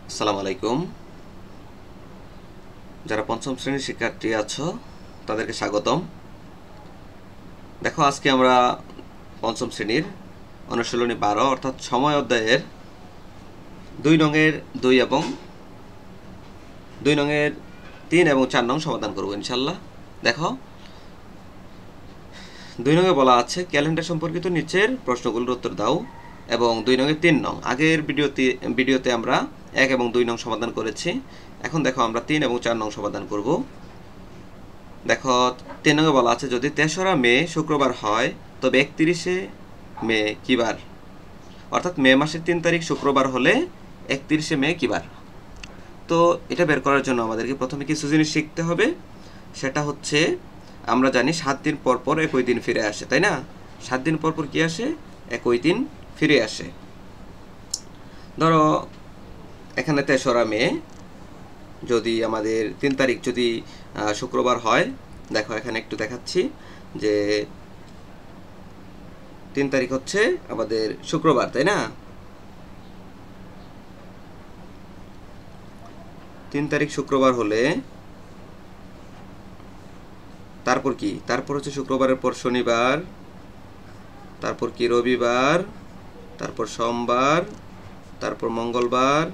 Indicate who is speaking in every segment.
Speaker 1: আসসালামু আলাইকুম। যারা পঞ্চম শ্রেণীর শিক্ষার্থী আছো তাদেরকে স্বাগতম। দেখো, আজকে আমরা পঞ্চম শ্রেণীর অনুশীলনী 12 অর্থাৎ সময় অধ্যায়ের 2 নংয়ের 2 এবং 2 নংয়ের 3 এবং 4 নং সমাধান করব ইনশাল্লাহ। দেখো, 2 নংয়ে বলা আছে ক্যালেন্ডার সম্পর্কিত নিচের প্রশ্নগুলোর উত্তর দাও, এবং 2 নংয়ের 3 নং আগের ভিডিওতে আমরা 1 এবং 2 নং সমাধান করেছি। এখন দেখো, আমরা 3 এবং 4 নং সমাধান করব। দেখো, 3 নংয়ে বলা আছে যদি 3রা মে শুক্রবার হয় তবে 31শে মে কি বার? অর্থাৎ মে মাসের 3 তারিখ শুক্রবার হলে 31শে মে কি বার? তো এটা বের করার জন্য আমাদেরকে প্রথমে কিছু জিনিস শিখতে হবে। সেটা হচ্ছে, আমরা জানি 7 দিন পর পর একই দিন ফিরে আসে, তাই না? 7 দিন পর পর কি আসে? একই দিন ফিরে আসে। ধরো, এখানে 3রা মে যদি আমাদের 3 তারিখ যদি শুক্রবার হয়, দেখো এখানে একটু দেখাচ্ছি যে 3 তারিখ হচ্ছে আমাদের শুক্রবার, তাই না? 3 তারিখ শুক্রবার হলে তারপর কি? তারপর হচ্ছে শুক্রবারের পর শনিবার, তারপর কি রবিবার, তারপর সোমবার, তারপর মঙ্গলবার,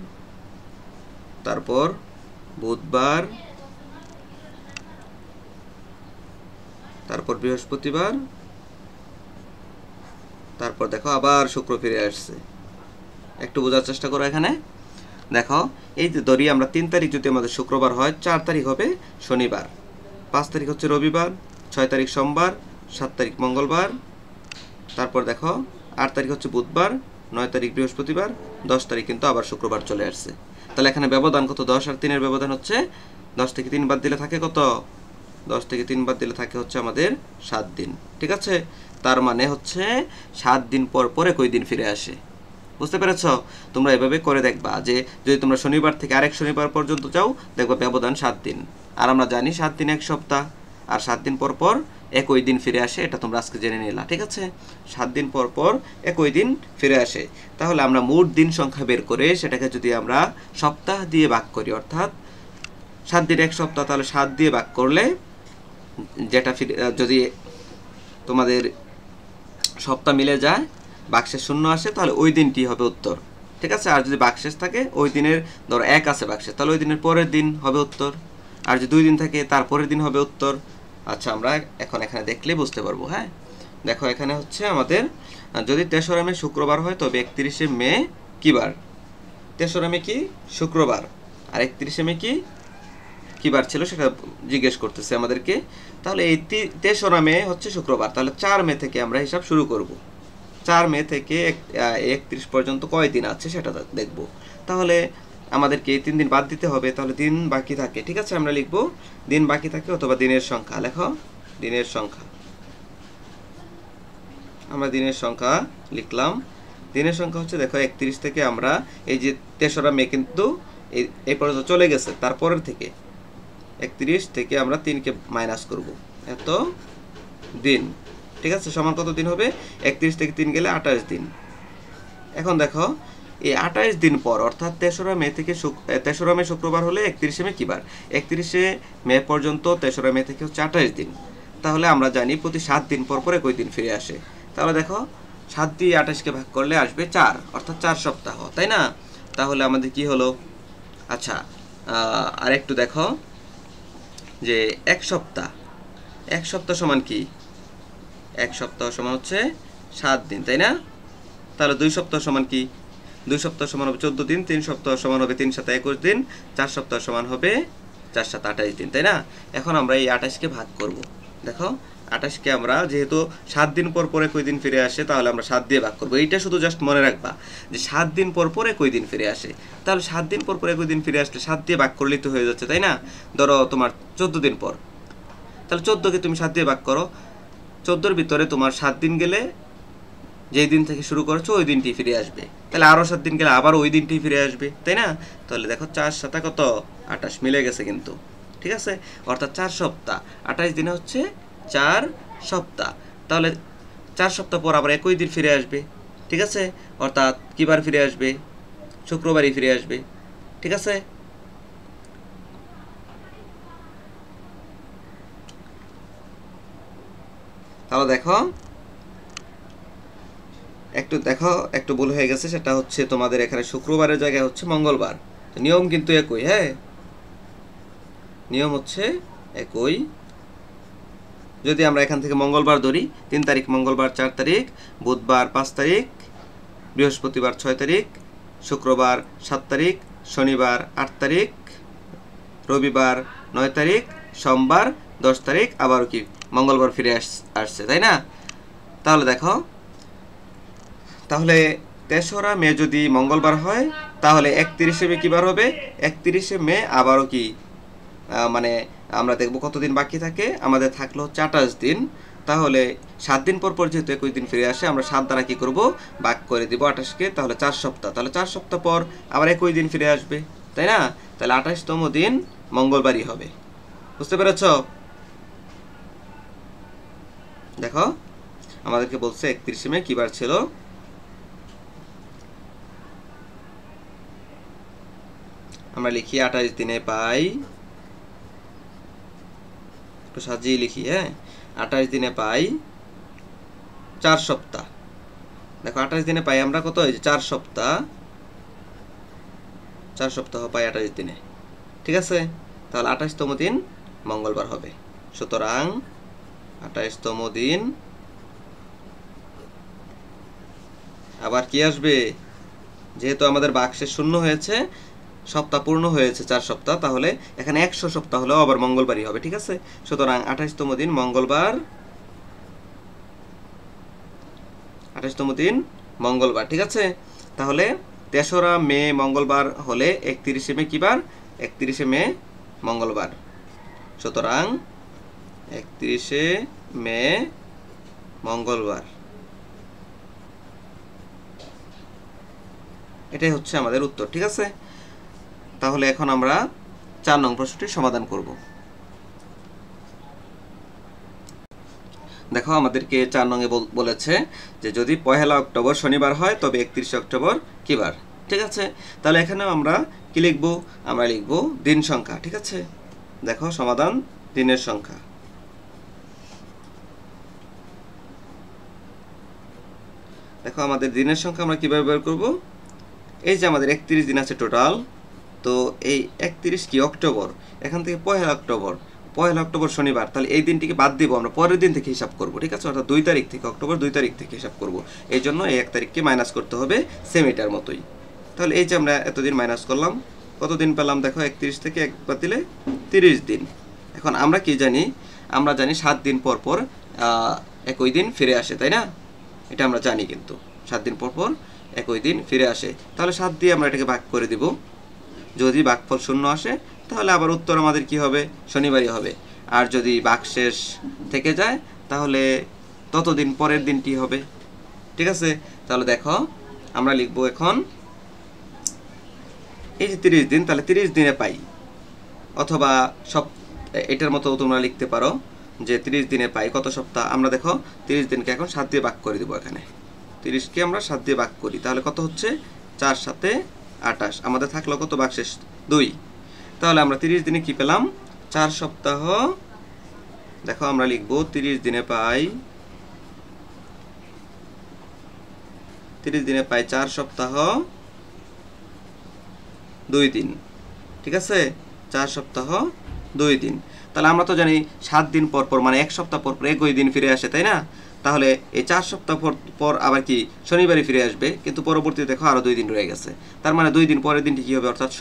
Speaker 1: তারপর বুধবার, তারপর বৃহস্পতিবার, তারপর দেখো আবার শুক্র ফিরে আসছে। একটু বোঝার চেষ্টা করো। এখানে দেখো, এই যে ধরি আমরা 3 তারিখ যদি আমাদের শুক্রবার হয়, 4 তারিখ হবে শনিবার, 5 তারিখ হচ্ছে রবিবার, 6 তারিখ সোমবার, 7 তারিখ মঙ্গলবার, তারপর দেখো 8 তারিখ হচ্ছে বুধবার, 9 তারিখ বৃহস্পতিবার, 10 তারিখ কিন্তু আবার শুক্রবার চলে আসছে। তাহলে এখানে ব্যবধান কত? 10 আর 3-এর ব্যবধান হচ্ছে 10 থেকে 3 বাদ দিলে থাকে কত? 10 থেকে 3 বাদ দিলে থাকে হচ্ছে আমাদের 7 দিন। ঠিক আছে? তার মানে হচ্ছে 7 দিন পর পর একই দিন ফিরে আসে। বুঝতে পেরেছ? তোমরা এভাবে করে দেখবা যে যদি তোমরা শনিবার থেকে আরেক শনিবার পর্যন্ত যাও, দেখবা ব্যবধান 7 দিন। আর আমরা জানি 7 দিন 1 সপ্তাহ, আর 7 দিন পর পর একই দিন ফিরে আসে। এটা তোমরা আজকে জেনে নিলা। ঠিক আছে? 7 দিন পর পর একই দিন ফিরে আসে। তাহলে আমরা মোট দিন সংখ্যা বের করে সেটাকে যদি আমরা সপ্তাহ দিয়ে ভাগ করি, অর্থাৎ 7 দিন 1 সপ্তাহ, তাহলে 7 দিয়ে ভাগ করলে যেটা যদি তোমাদের সপ্তাহ মিলে যায়, বাক্সের শূন্য আসে, তাহলে ওই দিনটি হবে উত্তর। ঠিক আছে? আর যদি বাক্সেস থাকে, ওই দিনের ধরো 1 আছে বাক্সে, তাহলে ওই দিনের পরের দিন হবে উত্তর। আর যদি 2 দিন থাকে, তার পরের দিন হবে উত্তর। আচ্ছা, আমরা এখন এখানে দেখলে বুঝতে পারবো। হ্যাঁ, দেখো এখানে হচ্ছে আমাদের যদি 3রা মে শুক্রবার হয় তবে 31শে মে কি বার? 3রা মে কি শুক্রবার, আর 31শে মে কি বার ছিল সেটা জিজ্ঞেস করতেছে আমাদেরকে। তাহলে এই 3রা মে হচ্ছে শুক্রবার, তাহলে 4 মে থেকে আমরা হিসাব শুরু করব। 4 মে থেকে 31 পর্যন্ত কয় দিন আছে সেটা দেখব। তাহলে আমাদেরকে এই 3 দিন বাদ দিতে হবে, তাহলে দিন বাকি থাকে। ঠিক আছে? আমরা লিখব দিন বাকি থাকে, অথবা দিনের সংখ্যা। লেখো দিনের সংখ্যা। আমরা দিনের সংখ্যা লিখলাম। দিনের সংখ্যা হচ্ছে, দেখো 31 থেকে আমরা এই যে 3রা মে কিন্তু এই পর্যন্ত চলে গেছে, তারপরের থেকে 31 থেকে আমরা 3কে মাইনাস করব, এত দিন। ঠিক আছে? সমান কত দিন হবে? 31 থেকে 3 গেলে 28 দিন। এখন দেখো, এই 28 দিন পর, অর্থাৎ 3রা মে থেকে 3রা মে শুক্রবার হলে 31শে মে কি বার? 31শে মে পর্যন্ত 3রা মে থেকে হচ্ছে 28 দিন। তাহলে আমরা জানি প্রতি 7 দিন পর পর একই দিন ফিরে আসে। তাহলে দেখো, 7 দিয়ে 28কে ভাগ করলে আসবে 4, অর্থাৎ 4 সপ্তাহ, তাই না? তাহলে আমাদের কি হলো? আচ্ছা, আর একটু দেখো যে 1 সপ্তাহ, 1 সপ্তাহ সমান কি? 1 সপ্তাহ সমান হচ্ছে 7 দিন, তাই না? তাহলে 2 সপ্তাহ সমান কি? 2 সপ্তাহ সমান হবে 14 দিন, 3 সপ্তাহ সমান হবে 3 7 21 দিন, 4 সপ্তাহ সমান হবে 4 7 28 দিন, তাই না? এখন আমরা এই 28কে ভাগ করব। দেখো, 28কে আমরা যেহেতু 7 দিন পর পর একই দিন ফিরে আসে, তাহলে আমরা 7 দিয়ে ভাগ করব। এইটা শুধু জাস্ট মনে রাখবা যে 7 দিন পর পর একই দিন ফিরে আসে। তাহলে 7 দিন পর পর একই দিন ফিরে আসলে 7 দিয়ে ভাগ করলেই তো হয়ে যাচ্ছে, তাই না? ধরো তোমার 14 দিন পর, তাহলে 14কে তুমি 7 দিয়ে ভাগ করো। 14-র ভিতরে তোমার 7 দিন গেলে যেই দিন থেকে শুরু করেছো ওই দিনটি ফিরে আসবে, তাহলে আরও 7 দিন গেলে আবার ওই দিনটি ফিরে আসবে, তাই না? তাহলে দেখো 4 7 কত? 28 মিলে গেছে কিন্তু। ঠিক আছে? অর্থাৎ 4 সপ্তাহ, 28 দিনে হচ্ছে 4 সপ্তাহ। তাহলে 4 সপ্তাহ পর আবার একই দিন ফিরে আসবে। ঠিক আছে? অর্থাৎ কিবার ফিরে আসবে? শুক্রবারই ফিরে আসবে। ঠিক আছে? তাহলে দেখো একটু ভুল হয়ে গেছে, সেটা হচ্ছে তোমাদের এখানে শুক্রবারের জায়গায় হচ্ছে মঙ্গলবার। নিয়ম কিন্তু একই, হ্যাঁ, নিয়ম হচ্ছে একই। যদি আমরা এখান থেকে মঙ্গলবার ধরি, 3 তারিখ মঙ্গলবার 4 তারিখ, বুধবার 5 তারিখ, বৃহস্পতিবার 6 তারিখ, শুক্রবার 7 তারিখ, শনিবার 8 তারিখ, রবিবার 9 তারিখ, সোমবার 10 তারিখ, আবার কি মঙ্গলবার ফিরে আসছে, তাই না? তাহলে দেখো, তাহলে 3রা মে যদি মঙ্গলবার হয়, তাহলে 31শে মে কি বার হবে? 31শে মে আবারও কি মানে আমরা দেখব কতদিন বাকি থাকে। আমাদের থাকলো হচ্ছে 28 দিন। তাহলে 7 দিন পর পর যেহেতু 21 দিন ফিরে আসে, আমরা 7 দ্বারা কি করব? ভাগ করে দিব 28কে, তাহলে 4 সপ্তাহ। তাহলে 4 সপ্তাহ পর আবার 21 দিন ফিরে আসবে, তাই না? তাহলে 28তম দিন মঙ্গলবারই হবে। বুঝতে পেরেছ? দেখো আমাদেরকে বলছে 31শে মে কি বার ছিল। আমরা লিখি 28 দিনে পাই, একটু সাজিয়ে লিখি, হ্যাঁ, 28 দিনে পাই 4 সপ্তাহ। দেখো 28 দিনে পাই আমরা কত? এই যে 4 সপ্তাহ, 4 সপ্তাহ পাই 28 দিনে, ঠিক আছে? তাহলে 28তম দিন মঙ্গলবার হবে। সুতরাং 28তম দিন আবার কি আসবে? যেহেতু আমাদের বাক্সে শূন্য হয়েছে, সপ্তাহ পূর্ণ হয়েছে 4 সপ্তাহ, তাহলে এখানে 100 সপ্তাহ হলেও আবার মঙ্গলবারই হবে, ঠিক আছে? সুতরাং 28তম দিন মঙ্গলবার, 28তম দিন মঙ্গলবার, ঠিক আছে? তাহলে 3রা মে মঙ্গলবার হলে 31শে মে কি বার? 31শে মে মঙ্গলবার। সুতরাং 31শে মে মঙ্গলবার, এটাই হচ্ছে আমাদের উত্তর, ঠিক আছে? তাহলে এখন আমরা 4 নং প্রশ্নটি সমাধান করব। দেখো আমাদেরকে 4 নং এ বলেছে যে যদি 1 অক্টোবর শনিবার হয় তবে 31 অক্টোবর কি বার? ঠিক আছে? তাহলে এখানেও আমরা কি লিখব? আমরা লিখব দিন সংখ্যা, ঠিক আছে? দেখো সমাধান দিনের সংখ্যা। দেখো আমাদের দিনের সংখ্যা আমরা কিভাবে বের করব? এই যে আমাদের 31 দিন আছে টোটাল, তো এই 31 কি অক্টোবর, এখান থেকে 1 অক্টোবর, 1 অক্টোবর শনিবার, তাহলে এই দিনটিকে বাদ দিব, আমরা পরের দিন থেকে হিসাব করব, ঠিক আছে? অর্থাৎ 2 তারিখ থেকে, অক্টোবর 2 তারিখ থেকে হিসাব করব। এই জন্য এই 1 তারিখকে মাইনাস করতে হবে সেম এটার মতোই। তাহলে এই যে আমরা এতদিন মাইনাস করলাম, কত দিন পেলাম? দেখো 31 থেকে 1 বাদ দিলে 30 দিন। এখন আমরা কি জানি? আমরা জানি 7 দিন পর পর একই দিন ফিরে আসে, তাই না? এটা আমরা জানি, কিন্তু 7 দিন পর পর একই দিন ফিরে আসে। তাহলে 7 দিয়ে আমরা এটাকে ভাগ করে দিব। যদি ভাগফল শূন্য আসে, তাহলে আবার উত্তর আমাদের কি হবে? শনিবারই হবে। আর যদি ভাগশেষ থেকে যায়, তাহলে ততদিন পরের দিনটি হবে, ঠিক আছে? তাহলে দেখো আমরা লিখব এখন এই যে 30 দিন, তাহলে 30 দিনে পাই, অথবা এটার মতো তোমরা লিখতে পারো যে 30 দিনে পাই কত সপ্তাহ? আমরা দেখো 30 দিনকে এখন 7 দিয়ে ভাগ করে দিব। এখানে 30কে আমরা 7 দিয়ে ভাগ করি, তাহলে কত হচ্ছে? 4 7 28। আমাদের থাকলো কত ভাগশেষ? 2। তাহলে আমরা 30 দিনে কি পেলাম? 4 সপ্তাহ। দেখো আমরা লিখব 30 দিনে পাই, 30 দিনে পাই 4 সপ্তাহ 2 দিন, ঠিক আছে? 4 সপ্তাহ 2 দিন। তাহলে আমরা তো জানি 7 দিন পর পর মানে 1 সপ্তাহ পর পর একই দিন ফিরে আসে, তাই না? তাহলে এই 4 সপ্তাহ পর আবার কি শনিবারই ফিরে আসবে, কিন্তু পরবর্তীতে দেখো আরও 2 দিন রয়ে গেছে। তার মানে 2 দিন পরের দিনটি কী হবে? অর্থাৎ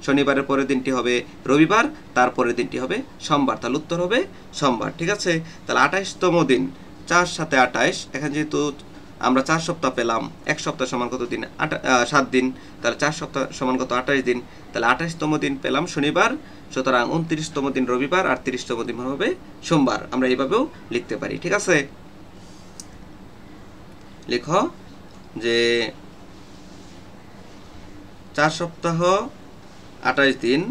Speaker 1: শনিবারের পরের দিনটি হবে রবিবার, তারপরের দিনটি হবে সোমবার। তাহলে উত্তর হবে সোমবার, ঠিক আছে? তাহলে 28তম দিন, 4 7 28। এখানে যেহেতু আমরা 4 সপ্তাহ পেলাম, 1 সপ্তাহ সমান কত দিন? 7 দিন। তাহলে 4 সপ্তাহ সমান কত? 28 দিন। তাহলে 28তম দিন পেলাম শনিবার, সুতরাং 29তম দিন রবিবার, আর 30তম দিন হবে সোমবার। আমরা এইভাবেও লিখতে পারি, ঠিক আছে? লিখো যে 4 সপ্তাহ 28 দিন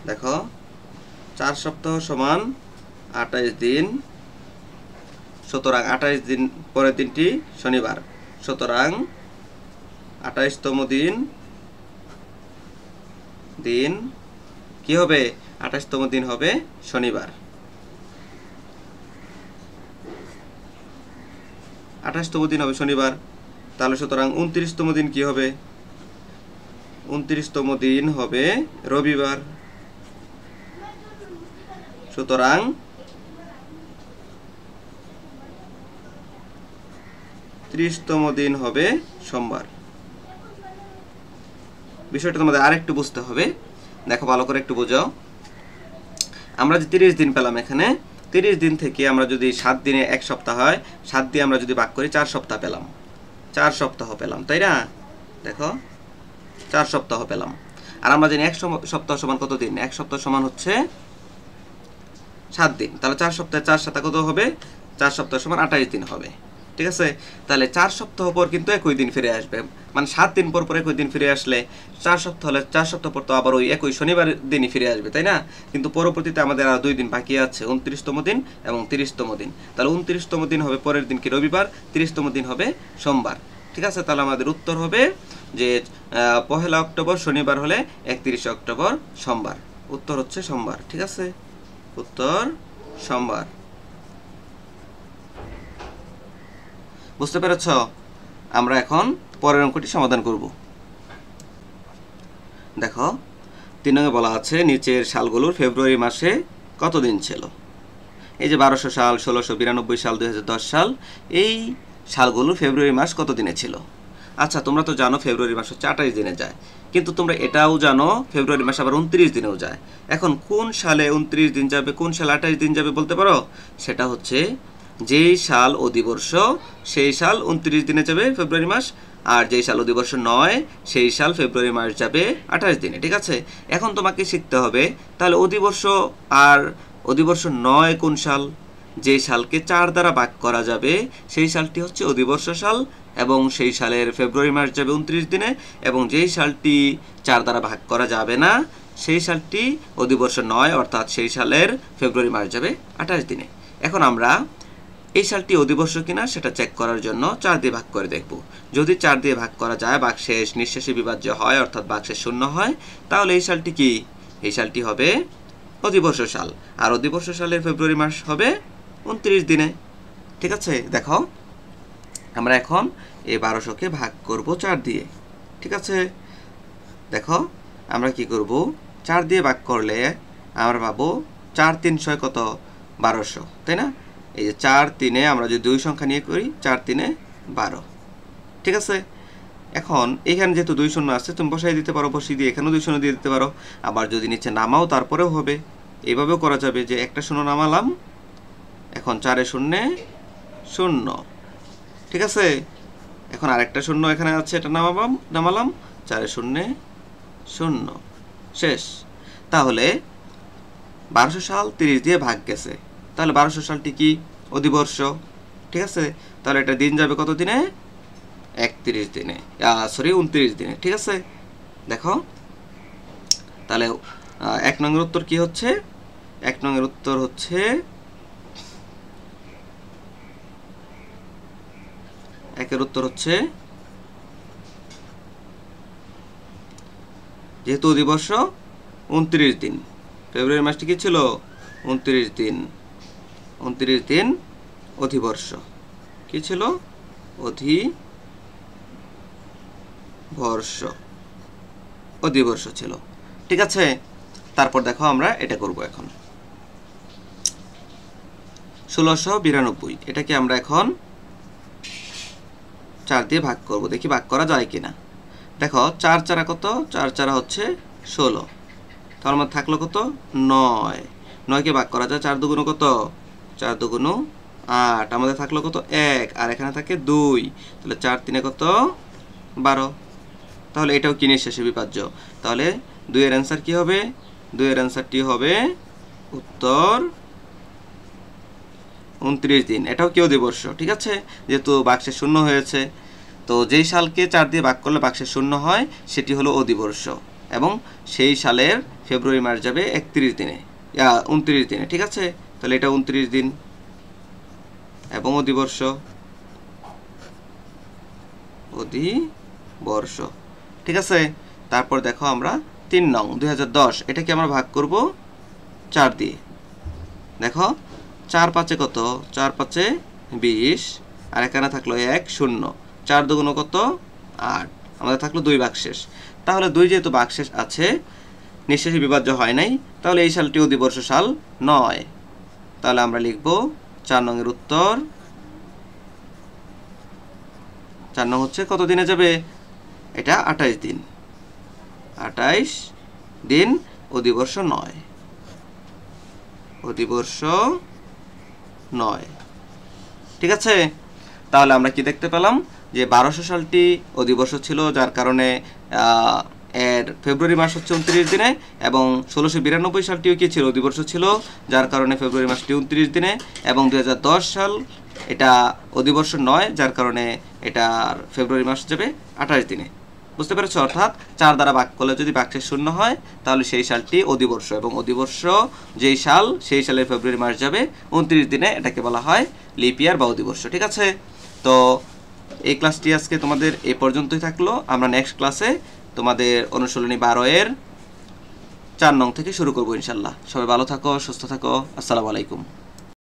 Speaker 1: দেখো 4 সপ্তাহ সমান 28 দিন, সুতরাং 28 দিন পরের দিনটি শনিবার। সুতরাং 28তম দিন কি হবে? 28তম দিন হবে শনিবার। 28তম দিন হবে শনিবার। তাহলে সুতরাং 29তম দিন কি হবে? 29তম দিন হবে রবিবার। সুতরাং 30তম দিন হবে সোমবার। বিষয়টা তোমাদের আরেকটু বুঝতে হবে, দেখো ভালো করে একটু বোঝো। আমরা যে 30 দিন পেলাম, এখানে 30 দিন থেকে আমরা যদি 7 দিনে 1 সপ্তাহ হয়, 7 দিয়ে আমরা যদি ভাগ করি 4 সপ্তাহ পেলাম। 4 সপ্তাহ পেলাম, তাই না? দেখো 4 সপ্তাহ পেলাম। আর আমরা জানি 1 সপ্তাহ সমান কত দিন? 1 সপ্তাহ সমান হচ্ছে 7 দিন। তাহলে 4 সপ্তাহে 4 সাথে কত হবে? 4 সপ্তাহ সমান 28 দিন হবে। ঠিক আছে? তাহলে 4 সপ্তাহ পর কিন্তু একই দিন ফিরে আসবে, মানে 7 দিন পর পর একই দিন ফিরে আসলে 4 সপ্তাহ হলে 4 সপ্তাহ পর তো আবার ওই একই শনিবার দিনই ফিরে আসবে, তাই না? কিন্তু পরবর্তীতে আমাদের আর 2 দিন বাকি আছে, 29তম দিন এবং 30তম দিন। তাহলে 29তম দিন হবে পরের দিন কি রবিবার, 30তম দিন হবে সোমবার। ঠিক আছে? তাহলে আমাদের উত্তর হবে যে 1 অক্টোবর শনিবার হলে 31 অক্টোবর সোমবার। উত্তর হচ্ছে সোমবার। ঠিক আছে? উত্তর সোমবার। বুঝতে পেরেছ? আমরা এখন পরের অঙ্কটি সমাধান করব। দেখো 3 নং বলা আছে নিচের সালগুলোর ফেব্রুয়ারি মাসে কত দিন ছিল? এই যে 1200 সাল, 1692 সাল, 2010 সাল, এই সালগুলোর ফেব্রুয়ারি মাস কত দিনে ছিল? আচ্ছা, তোমরা তো জানো ফেব্রুয়ারি মাস হচ্ছে 28 দিনে যায়, কিন্তু তোমরা এটাও জানো ফেব্রুয়ারি মাস আবার 29 দিনেও যায়। এখন কোন সালে 29 দিন যাবে, কোন সালে 28 দিন যাবে বলতে পারো? সেটা হচ্ছে যেই সাল অধিবর্ষ সেই সাল 29 দিনে যাবে ফেব্রুয়ারি মাস, আর যেই সাল অধিবর্ষ নয় সেই সাল ফেব্রুয়ারি মাস যাবে 28 দিনে। ঠিক আছে? এখন তোমাকে শিখতে হবে তাহলে অধিবর্ষ আর অধিবর্ষ নয় কোন সাল? যে সালকে 4 দ্বারা ভাগ করা যাবে সেই সালটি হচ্ছে অধিবর্ষ সাল, এবং সেই সালের ফেব্রুয়ারি মাস যাবে 29 দিনে, এবং যেই সালটি 4 দ্বারা ভাগ করা যাবে না সেই সালটি অধিবর্ষ নয়, অর্থাৎ সেই সালের ফেব্রুয়ারি মাস যাবে 28 দিনে। এখন আমরা এই সালটি অধিবর্ষ কিনা সেটা চেক করার জন্য 4 দিয়ে ভাগ করে দেখব। যদি 4 দিয়ে ভাগ করা যায়, ভাগশেষ নিঃশেষে বিভাজ্য হয়, অর্থাৎ ভাগশেষ শূন্য হয়, তাহলে এই সালটি কি? এই সালটি হবে অধিবর্ষ সাল, আর অধিবর্ষ সালের ফেব্রুয়ারি মাস হবে 29 দিনে। ঠিক আছে? দেখো আমরা এখন এই 1200কে ভাগ করব 4 দিয়ে। ঠিক আছে? দেখো আমরা কি করব, 4 দিয়ে ভাগ করলে আমরা পাবো 4 3 6 কত? 1200, তাই না? এই যে 4 3-এ আমরা যদি 2 সংখ্যা নিয়ে করি, 4 3-এ 12। ঠিক আছে? এখন এখানে যেহেতু 2 শূন্য আছে, তুমি বসাই দিতে পারো, বসিয়ে দিয়ে এখানেও 2 শূন্য দিয়ে দিতে পারো। আবার যদি নিচে নামাও তারপরেও হবে, এইভাবেও করা যাবে যে একটা শূন্য নামালাম, এখন 4 শূন্যে 0। ঠিক আছে? এখন আরেকটা শূন্য এখানে আছে, এটা নামালাম, 4 শূন্যে 0, শেষ। তাহলে 1200 সাল 30 দিয়ে ভাগ গেছে, তাহলে 1200 সালটি কি? অধিবর্ষ। ঠিক আছে? তাহলে এটা দিন যাবে কত দিনে? 31 দিনে, 29 দিনে। ঠিক আছে? দেখো তাহলে 1 নং এর উত্তর কি হচ্ছে? 1 নং এর উত্তর হচ্ছে 1 এর উত্তর হচ্ছে, যেহেতু অধিবর্ষ 29 দিন, ফেব্রুয়ারি মাসটি কি ছিল? 29 দিন। 29 দিন অধিবর্ষ কি ছিল? অধিবর্ষ ছিল। ঠিক আছে? তারপর দেখো আমরা এটা করব এখন 1692, এটাকে আমরা এখন 4 দিয়ে ভাগ করব, দেখি ভাগ করা যায় কিনা। দেখো 4 4 কত? 4 4 হচ্ছে 16, তার মধ্যে থাকলো কত? 9। 9কে ভাগ করা যায় 4 দুগুণ কত? 4 দুগুণ 8, আমাদের থাকলো কত? 1, আর এখানে থাকে 2, তাহলে 4 3-এ কত? 12। তাহলে এটাও কি নিঃশেষে বিভাজ্য? তাহলে 2 এর অ্যান্সার কি হবে? 2 এর অ্যান্সারটি হবে উত্তর 29 দিন। এটাও কি অধিবর্ষ? ঠিক আছে? যেহেতু ভাগশেষ শূন্য হয়েছে, তো যেই সালকে 4 দিয়ে ভাগ করলে ভাগশেষ শূন্য হয় সেটি হলো অধিবর্ষ, এবং সেই সালের ফেব্রুয়ারি মাস যাবে 31 দিনে, 29 দিনে। ঠিক আছে? তাহলে এটা 29 দিন এবং অধিবর্ষ। অধিবর্ষ। ঠিক আছে, তারপর দেখো আমরা 3 নং 2010, এটাকে আমরা ভাগ করব 4 দিয়ে। দেখো 4 5 কত, 4 5 20, আর এখানে থাকলো 1 0, 4 দুগুণ কত 8, আমাদের থাকলো 2 ভাগশেষ। তাহলে 2 যেহেতু ভাগশেষ আছে, নিঃশেষে বিভাজ্য হয় নাই, তাহলে এই সালটি অধিবর্ষ সাল নয়। তাহলে আমরা লিখব 4 নং এর উত্তর। 4 নং হচ্ছে কত দিনে যাবে, এটা 28 দিন, 28 দিন, অধিবর্ষ নয়, অধিবর্ষ নয়। ঠিক আছে, তাহলে আমরা কি দেখতে পেলাম যে 1200 সালটি অধিবর্ষ ছিল, যার কারণে এর ফেব্রুয়ারি মাস হচ্ছে 29 দিনে, এবং 1692 সালটিও কি ছিল, অধিবর্ষ ছিল, যার কারণে ফেব্রুয়ারি মাসটি 29 দিনে, এবং 2010 সাল এটা অধিবর্ষ নয়, যার কারণে এটার ফেব্রুয়ারি মাস যাবে 28 দিনে। বুঝতে পেরেছো? অর্থাৎ 4 দ্বারা ভাগ করলে যদি ভাগশেষ শূন্য হয়, তাহলে সেই সালটি অধিবর্ষ, এবং অধিবর্ষ যেই সাল সেই সালের ফেব্রুয়ারি মাস যাবে 29 দিনে, এটাকে বলা হয় লিপ ইয়ার বা অধিবর্ষ। ঠিক আছে, তো এই ক্লাসটি আজকে তোমাদের এই পর্যন্তই থাকলো। আমরা নেক্সট ক্লাসে তোমাদের অনুশীলনী 12 এর 4 নং থেকে শুরু করবো ইনশাল্লাহ। সবাই ভালো থাকো, সুস্থ থাকো। আসসালামু আলাইকুম।